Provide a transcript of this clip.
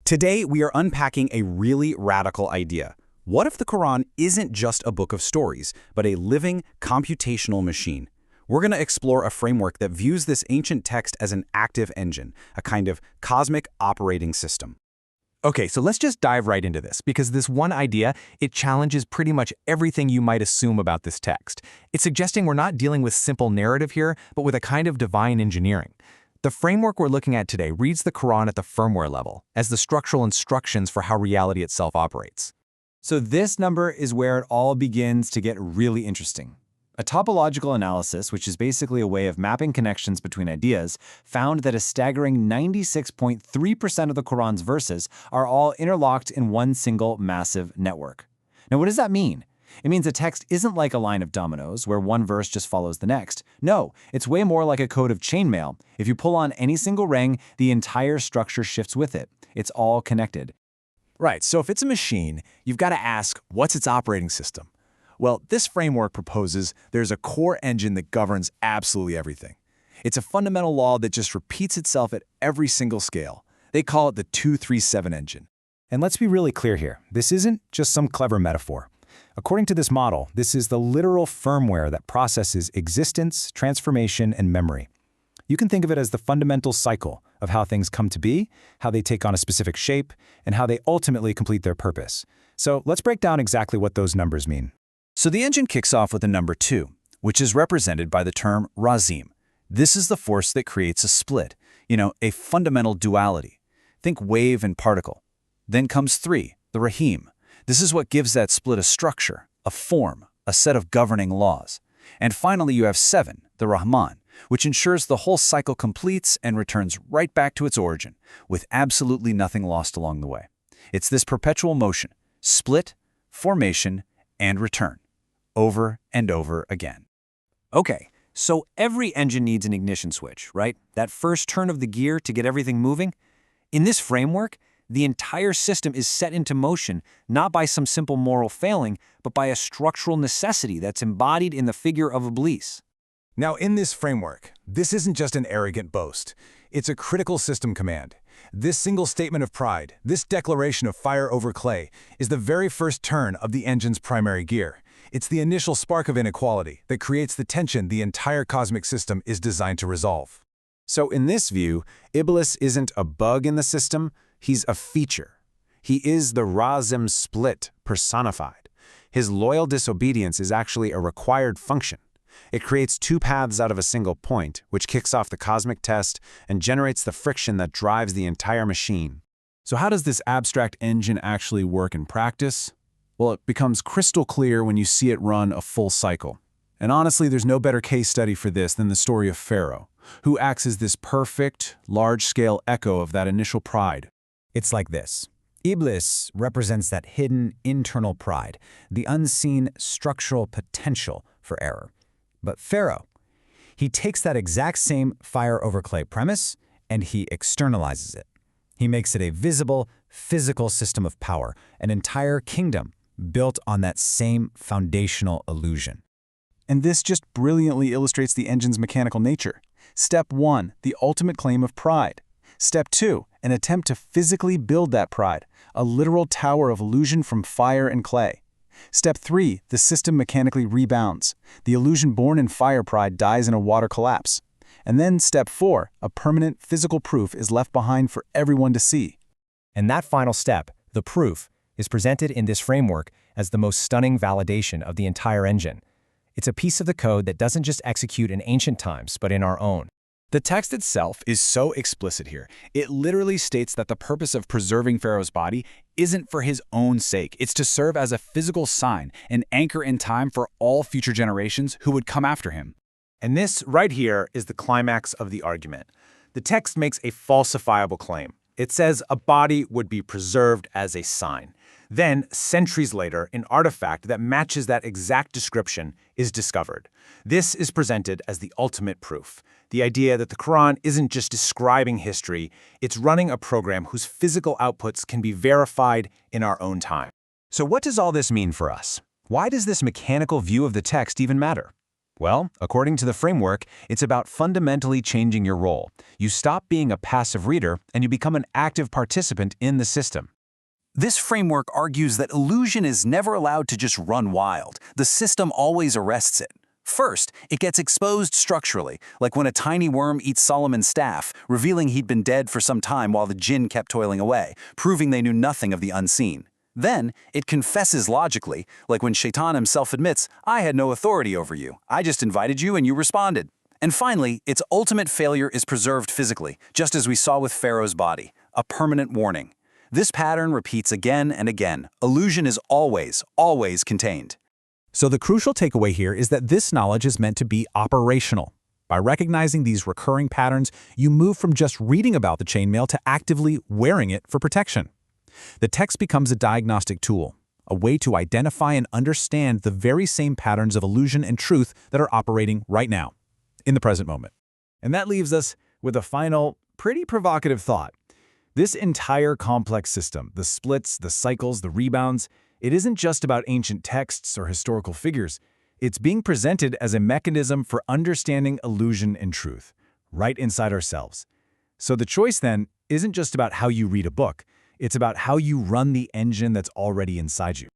Today, we are unpacking a really radical idea. What if the Quran isn't just a book of stories, but a living, computational machine? We're going to explore a framework that views this ancient text as an active engine, a kind of cosmic operating system. Okay, so let's just dive right into this, because this one idea, it challenges pretty much everything you might assume about this text. It's suggesting we're not dealing with simple narrative here, but with a kind of divine engineering. The framework we're looking at today reads the Quran at the firmware level, as the structural instructions for how reality itself operates. So this number is where it all begins to get really interesting. A topological analysis, which is basically a way of mapping connections between ideas, found that a staggering 96.3% of the Quran's verses are all interlocked in one single massive network. Now, what does that mean? It means a text isn't like a line of dominoes, where one verse just follows the next. No, it's way more like a code of chainmail. If you pull on any single ring, the entire structure shifts with it. It's all connected. Right, so if it's a machine, you've got to ask, what's its operating system? Well, this framework proposes there's a core engine that governs absolutely everything. It's a fundamental law that just repeats itself at every single scale. They call it the 237 engine. And let's be really clear here. This isn't just some clever metaphor. According to this model, this is the literal firmware that processes existence, transformation, and memory. You can think of it as the fundamental cycle of how things come to be, how they take on a specific shape, and how they ultimately complete their purpose. So let's break down exactly what those numbers mean. So the engine kicks off with the number 2, which is represented by the term razim. This is the force that creates a split, a fundamental duality. Think wave and particle. Then comes 3, the rahim. This is what gives that split a structure, a form, a set of governing laws. And finally, you have 7, the Rahman, which ensures the whole cycle completes and returns right back to its origin, with absolutely nothing lost along the way. It's this perpetual motion, split, formation, and return, over and over again. Okay, so every engine needs an ignition switch, right? That first turn of the gear to get everything moving? In this framework, the entire system is set into motion not by some simple moral failing, but by a structural necessity that's embodied in the figure of Iblis. Now, in this framework, this isn't just an arrogant boast. It's a critical system command. This single statement of pride, this declaration of fire over clay, is the very first turn of the engine's primary gear. It's the initial spark of inequality that creates the tension the entire cosmic system is designed to resolve. So in this view, Iblis isn't a bug in the system, he's a feature. He is the razim split personified. His loyal disobedience is actually a required function. It creates two paths out of a single point, which kicks off the cosmic test and generates the friction that drives the entire machine. So how does this abstract engine actually work in practice? Well, it becomes crystal clear when you see it run a full cycle. And honestly, there's no better case study for this than the story of Pharaoh, who acts as this perfect, large-scale echo of that initial pride. It's like this. Iblis represents that hidden internal pride, the unseen structural potential for error. But Pharaoh, he takes that exact same fire over clay premise and he externalizes it. He makes it a visible, physical system of power, an entire kingdom built on that same foundational illusion. And this just brilliantly illustrates the engine's mechanical nature. Step 1, the ultimate claim of pride. Step 2, an attempt to physically build that pride, a literal tower of illusion from fire and clay. Step 3, the system mechanically rebounds. The illusion born in fire pride dies in a water collapse. And then Step 4, a permanent physical proof is left behind for everyone to see. And that final step, the proof, is presented in this framework as the most stunning validation of the entire engine. It's a piece of the code that doesn't just execute in ancient times, but in our own. The text itself is so explicit here. It literally states that the purpose of preserving Pharaoh's body isn't for his own sake. It's to serve as a physical sign, an anchor in time for all future generations who would come after him. And this right here is the climax of the argument. The text makes a falsifiable claim. It says a body would be preserved as a sign. Then, centuries later, an artifact that matches that exact description is discovered. This is presented as the ultimate proof. The idea that the Quran isn't just describing history, it's running a program whose physical outputs can be verified in our own time. So what does all this mean for us? Why does this mechanical view of the text even matter? Well, according to the framework, it's about fundamentally changing your role. You stop being a passive reader and you become an active participant in the system. This framework argues that illusion is never allowed to just run wild. The system always arrests it. First, it gets exposed structurally, like when a tiny worm eats Solomon's staff, revealing he'd been dead for some time while the jinn kept toiling away, proving they knew nothing of the unseen. Then, it confesses logically, like when Shaitan himself admits, I had no authority over you, I just invited you and you responded. And finally, its ultimate failure is preserved physically, just as we saw with Pharaoh's body, a permanent warning. This pattern repeats again and again. Illusion is always, always contained. So the crucial takeaway here is that this knowledge is meant to be operational. By recognizing these recurring patterns, you move from just reading about the chainmail to actively wearing it for protection. The text becomes a diagnostic tool, a way to identify and understand the very same patterns of illusion and truth that are operating right now, in the present moment. And that leaves us with a final, pretty provocative thought. This entire complex system, the splits, the cycles, the rebounds, it isn't just about ancient texts or historical figures. It's being presented as a mechanism for understanding illusion and truth, right inside ourselves. So the choice then isn't just about how you read a book. It's about how you run the engine that's already inside you.